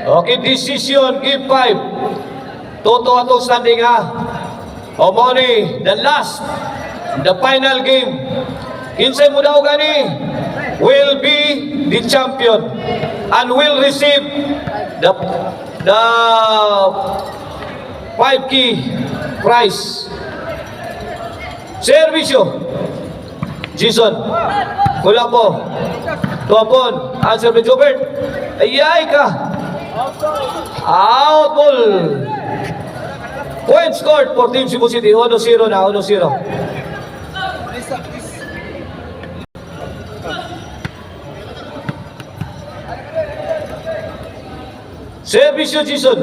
Okay, decision, give 5. Toto atong standing ha. O mo ni, the last, the final game. Kinsay mo daw gani will be the champion and will receive the 5 key prize. Servisyo. Jason. Kula po. Tuapon. Answer by Jobert. Ayay ka. Out ball. Point scored for Team Cebu City. 1-0 na. 1-0. Servisyo Jason.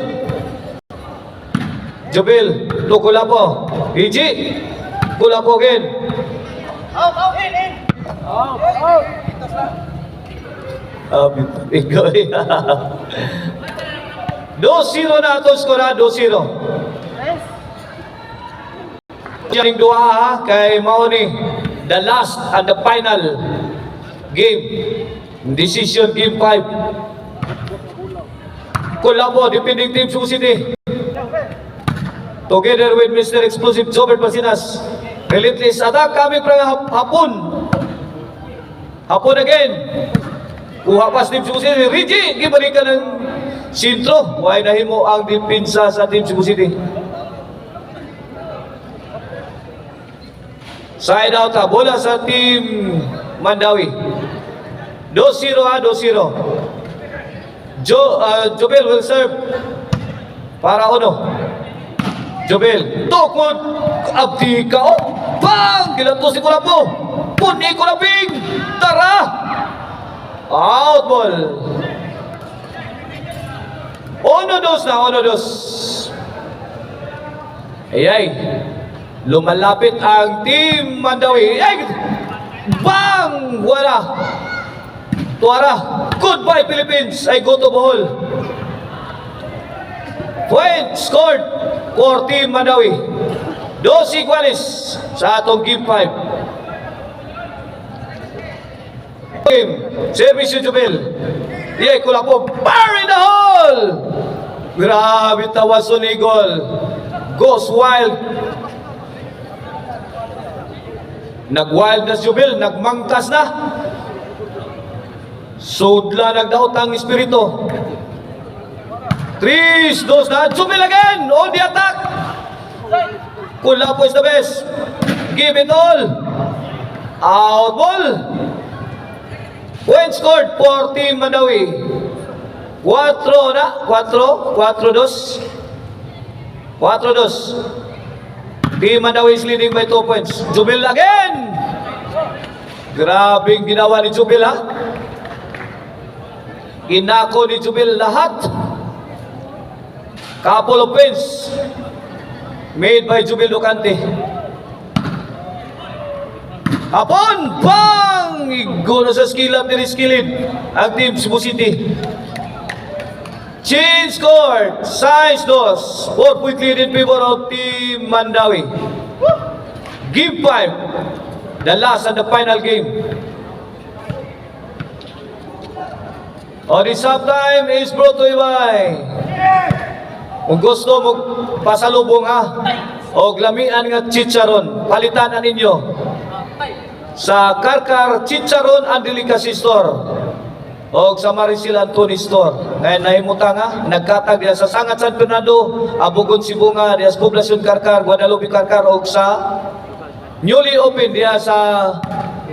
Jobel. Tukula po. Iji. Kula po again. In. Out. Ikaw 2-0 na ito skora, 2-0. Yung duha ha, kay Maoni, the last and the final game. Decision game 5. Kulabo, defending Team Cebu City. Together with Mr. Explosive Jobert Basinas. Relentless attack coming from Hapon. Hapon again. Kuha pa Team Cebu City. Rigi, gibalikan ng sintro. Huwag nahimo ang depensa sa Team Cebu City. Side out ha. Bola sa Team Mandawi. 2-0 ha, 2-0. Jobel will serve para Ono. Jobel. Tukod. Abdi ka. Oh. Bang! Gilanto si Kulapo. Puni Kulaping. Tara! Out ball. 1-2 na, 1-2. Ayay. Lumalapit ang Team Mandawi. Ay! Bang! Wala. Tuara. Goodbye Philippines. I go to Bohol. Point scored for Team Mandawi. 2 iguales sa atong game 5. Game. Service Jubel. Iyay kula po. Bar in the hole! Grabe tawason ni goal. Goes wild. Nag-wild na si Jubel. Nagmangkas na. Sudla nagdaot ang espiritu. 3-2 na. Jubel again. On the attack. Kula po is the best. Give it all. Out ball. Point scored for Team Mandawi. 4 na. 4-2. Team Mandawi is leading by 2 points. Jubel again. Grabing ginawa ni Jubel ha. Inako ni Jubel lahat. Couple of points made by Jubel Lucante. Hapon! Bang! Igo na sa skill up ni skilled ang Team Cebu City. Change scored. Size 2. 4-point lead in favor of Team Mandawi. Game 5. The last and the final game. On the halftime is brought to you by. Kung gusto mo pasalubong ha, o glamian nga chicharon, palitan na ninyo sa Karkar Chicharon and Delicacy Store o sa Maricel Antony Store. Ngayon nahimutan nga, nagkatag diya sa Sangat San Fernando, Abugon Sibunga, diya sa Poblacion Karkar, Guadalupe Karkar o sa newly open diya sa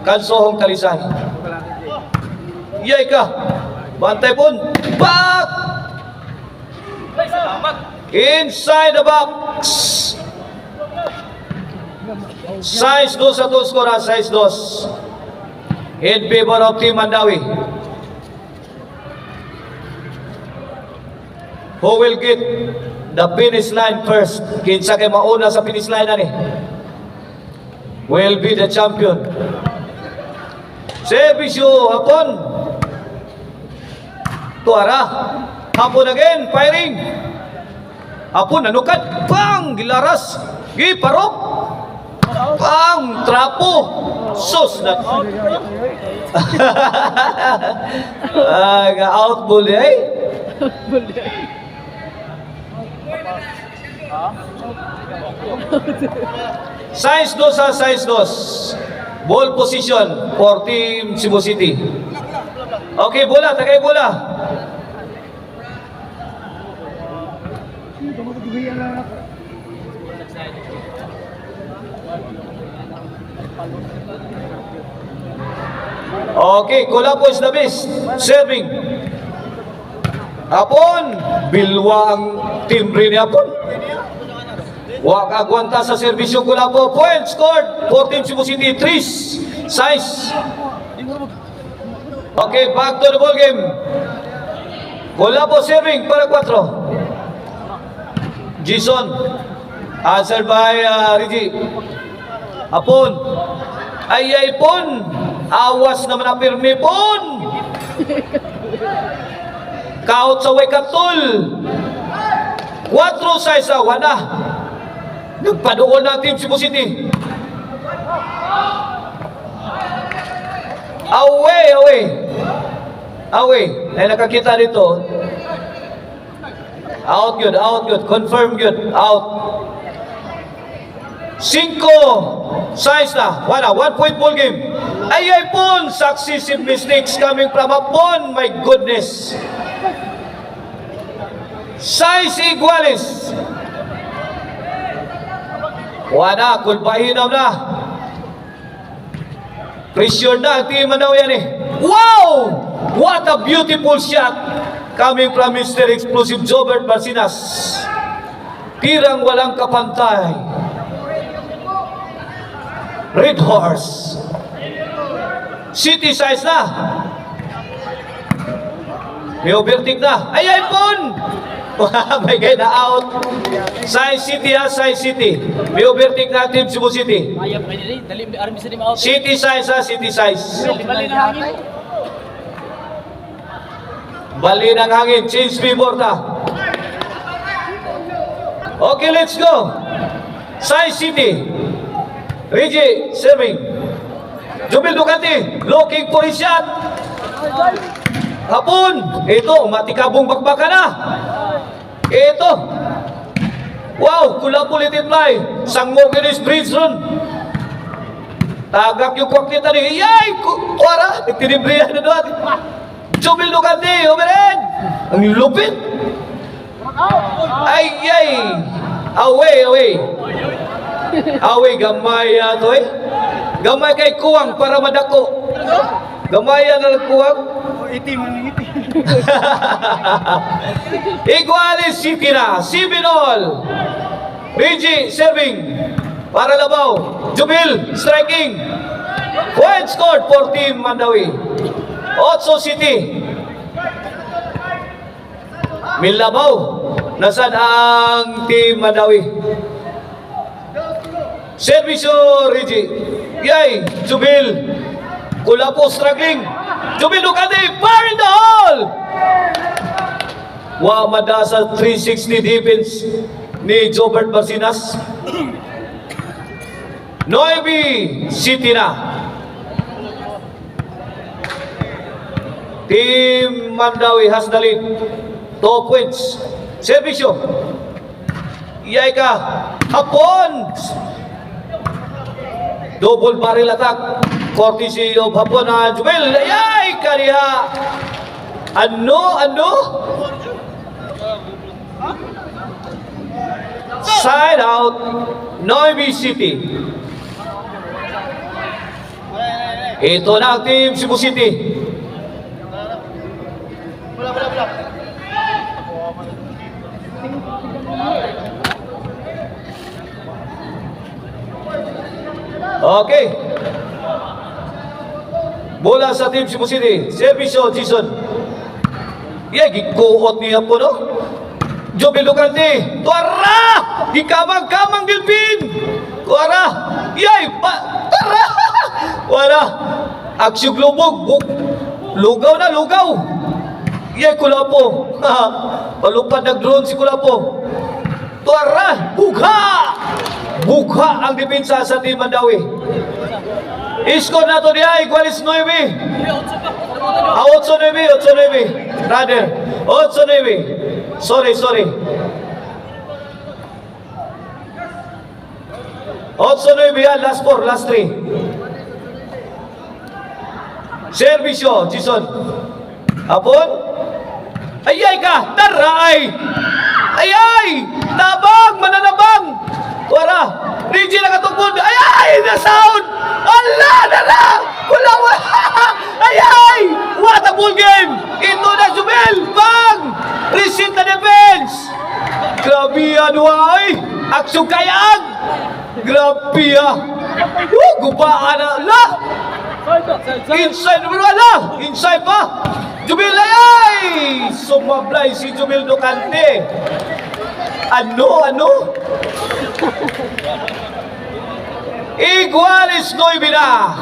Kansohong Talisay. Iyay ka, bantay po, back! Inside the box. Size 2 sa 2 score, size 2 in favor of Team Mandawi. Who will get the finish line first? Kinsa kay mauna sa finish line ani will be the champion. Servisyo Hapon. Tuara. Hapon again, firing. Hapon nanukat. Bang! Gilaras. Giparok. Bang! Trapo. Sus na. Out ball eh. Size 2 sa size 2. Ball position for Team Cebu City. Okay, bola, tagay bola. Okay, Kulapo is the best. Serving. Hapon, bilwa ang timbre ni Hapon. Wag agwanta sa serbisyo Kulapo. Point scored for Team Cebu City. 3 size. Okay, back to the ball game. Kulapo serving para 4. Jason. Answered by Reggie. Hapon. Ay pon. Awas naman ang pirmi pon. Kaut sa Wekatul. 4 size sa wala. Nagpadoon ng Team Cebu City. Away. Ay nakakita dito. Out good. Confirm good. Out. 5 size na. Wala. 1 point ball game. Ay pon. Successive mistakes coming from Hapon. My goodness. Size iguales. Wala. Kulpahinam na. Pressure na ang Team Mandawi yan eh. Wow! What a beautiful shot coming from Mr. Explosive Jobert Barcinas. Tirang walang kapantay. Red Horse. City size na. May overtake na. Ay pon! May guy na out. Size City ha, Size City. May overtake na Team Cebu City. Ayap kayo nila, dali army sa lima out. City size ha, City size. Bali na hangin. Bali ng hangin, change pivot na. Okay, let's go. Size City. Reggie, serving. Jubil Ducati, looking for his shot. Hapon, ito, matikabong bakbaka na. Ito. Wow, Kulapo ulit fly. Sangmo kinis bridge ron. Tagak yung kwak nita ni. Yay! Kuwara! Nagtinibrihan na doon. Jubil Ducati, overhead. Ang lupit. Ay! Away, gamay to eh. Gamay kay kuwang para madako. Gamay na nagkuwang. Itim. Iguales City na. 7-all. Reggie serving. Para Labaw. Jubil striking. Point scored for Team Mandawi. 8 City. Milabaw. Nasaan ang Team Mandawi? Servisyo Reggie. Yay! Jubil. Kulapo struggling. Jubil Ducati. Fire in the hole! Wamada sa 360 defense ni Jobert Barcinas. 9 City na. Team Mandawi has the lead. 2 points. Servisyo. Iyay ka. Hapon. Double barrel attack. Courtesy of Hapon na Jubel. Iyay ka niya. Ano? Side out. 9 City. Ito na ang Team Cebu City. Bola. Okay. Bola sa Team Cebu City. Servisyo, Jason. Gikuot niya po, no? Jubil Ducati. Tuara! Gikamang-kamang Dilpin. Tuara! Tara! Wala. Aksyon globog. Lugaw na, lugaw. Kulapo. Palupad nag-drone si Kulapo. Tuara! Bugha ang depensa sa Team Mandawi. Iskor na to diya, igualis 9. 8-9. Brother. 8-9. Sorry. 8-9 yan, last 4, last 3. Servisyo, Jason. Hapon? Ayay ka! Taray! Ayay! Tabang! Mananabang! Wara! Reggie nakatugod! Ayay! Na sound! Allah! Nara! Wala! Ayay! What a ball game! Ito na Jumel! Bang! Receive the defense! Grabe yan, ay! Aksyon kayang! Grabe yan! Gubaan na! Allah! Inside naman wala! Inside pa! Jumel ay! Sumablay si Jumel Ducante! Ano? Iguales 9 na!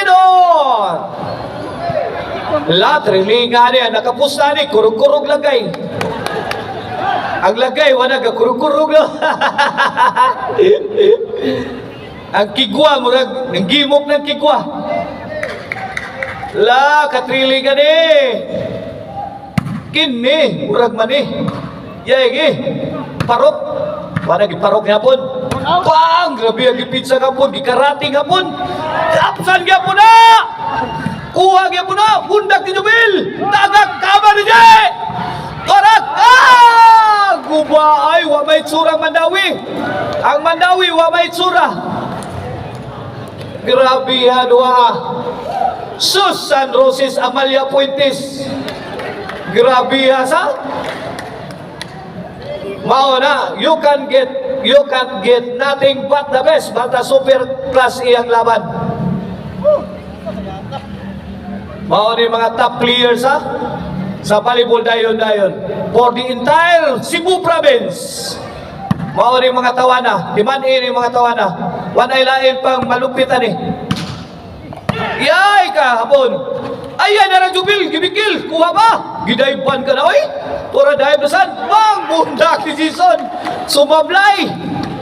9-on! Lahat, rilinga niya, nakapusta ni, kurug-kurug lagay. Ang lagay, wala ka, kurug-kurug na. Ang kigwa, murag, ang gimok ng kigwa. La, katrilinga ni. Kini, murag mani. Yagi, parok. Para giparok nga pon. Bang! Grabe ang gipitsa nga pon, gikarating nga pon. Kapsan nga pon na! Kuha nga pon na! Bundak ni Jubil! Tagak kama ni Jay! Korak! Guba ay, wa may tsura ang Mandawi. Ang Mandawi, wa may tsura. Grabe yan, Susan Roses Amalia Puentes. Grabe yan, sa? Mauna, you can get nothing but the best. Basta super class iyang laban. Mauna yung mga top players ha sa volleyball dayon. For the entire Cebu province. Mauna yung mga tawana. Timan-in yung mga tawana. Wanay lain pang malupitan eh. Yay ka, hapon. Ayan na ng Jubil, gibikil, kuha ba? Gidaypan ka na, oy. Tura dahil na saan? Bang! Bundak ni Jason. Sumablay.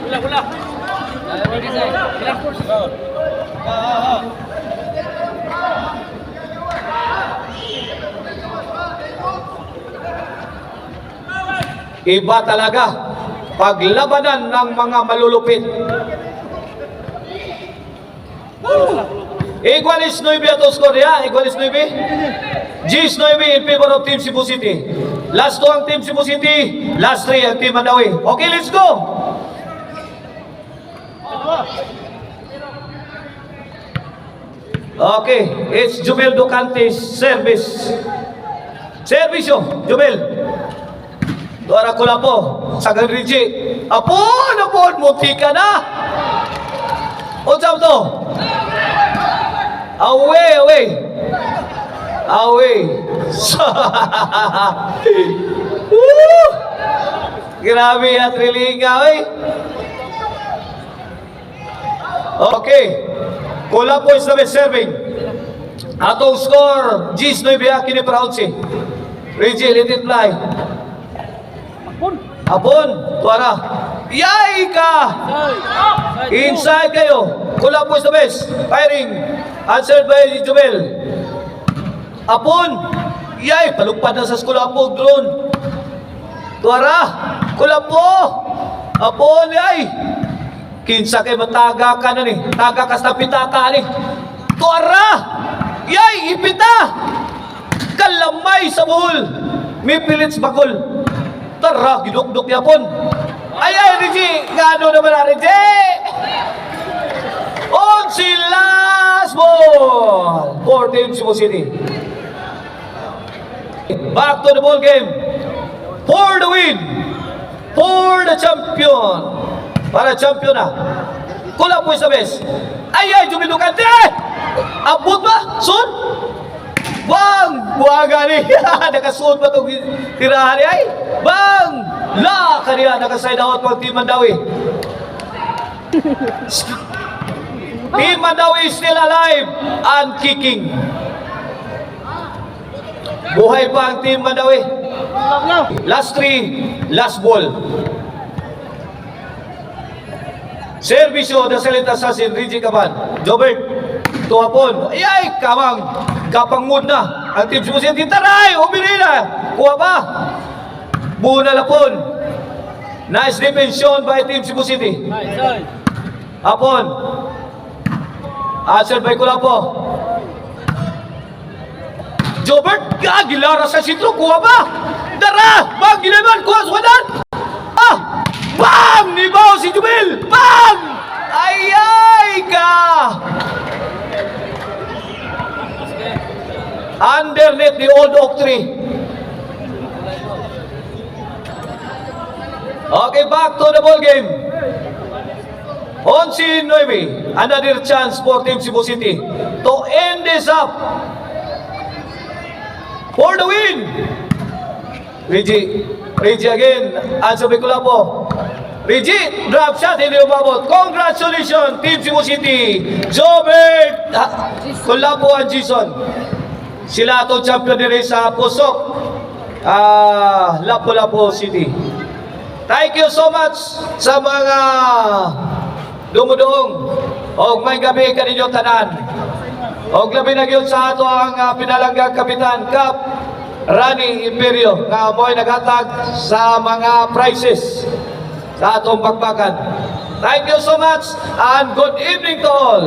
Wala. Iba talaga paglabanan ng mga malulupit. Iguales 9 ato score ya, iguales 9. G's 9 in favor of Team Cebu City. Last 2 ang Team Cebu City, last 3 ang Team Mandawi. Okay, let's go! Okay, it's Jumel Ducante's service. Service yun, Jumel. Dora ko na po, Sagan Rigi. Apon, munti ka na. Unsam to? Away. Grabe at rilinga, oy. Okay. Kula po is na serving. Atong score, G's 9 kini para 11. Reggie, let it fly. Apon, tuara. Yay ka! Inside kayo. Kula po is the best. Firing. Answered by Jumel. Apon. Yay! Palugpad na sa Kulapo. Drone. Tuara. Kulapo. Apon. Yay! Kinsa kay mataga ka na ni. Taga ka sa pitaka ni. Tuara. Yay! Ipita. Kalamay sa buhol. May pilits bakol. Tara. Gidukduk niya pon. Ay, Reggie. Gano naman na, Reggie. On si last ball for Team Cebu City. Back to the ball game. For the win. For the champion. Para champion na. Kula po sa best. Ay, Jumel Ducante. Abot ba? Sun? Bang! Buwaga ni. Nakasuot pa itong tirahan ni ay. Bang! La! Kaniya nakaside out pang Team Mandawi. Team Mandawi is still alive and kicking. Buhay pa ang Team Mandawi. Last 3, last ball. Servisyo na Salita Assassin, Reggie Caban. Jobert, tuwapon. Ay, kamang. kapangmud na ang Team Cebu City. Taray! Umiri na! Kuha pa! Muna na po. Nice defension by Team Cebu City. Nice, nice. Apon. Answer by Kulapo. Jobert, gilara sa sitro, kuha ba? Dara! Bang, ginaman, kuha sa wadan! Ah! Bang! Nibaw si Jubil! Bang! Ayay ka! Undernet ni Old Oak Tree. Okay, back to the ball game. 11-9. Another chance for Team Cebu City to end this up for the win. Reggie again. Answer by Kulapo. Reggie, drop shot, hindi umabot. Congratulations, Team Cebu City. Jobert, Kulapo and Jason. Sila itong champion nila sa Pusok. Lapu-Lapu City. Thank you so much sa mga dumudoong. O may gabi kaninyo tanan. O labi na yun sa ato ang pinalanggang Kapitan Cap Rani Imperio nga mo'y naghatag sa mga prizes sa atong pagbakan. Thank you so much and good evening to all.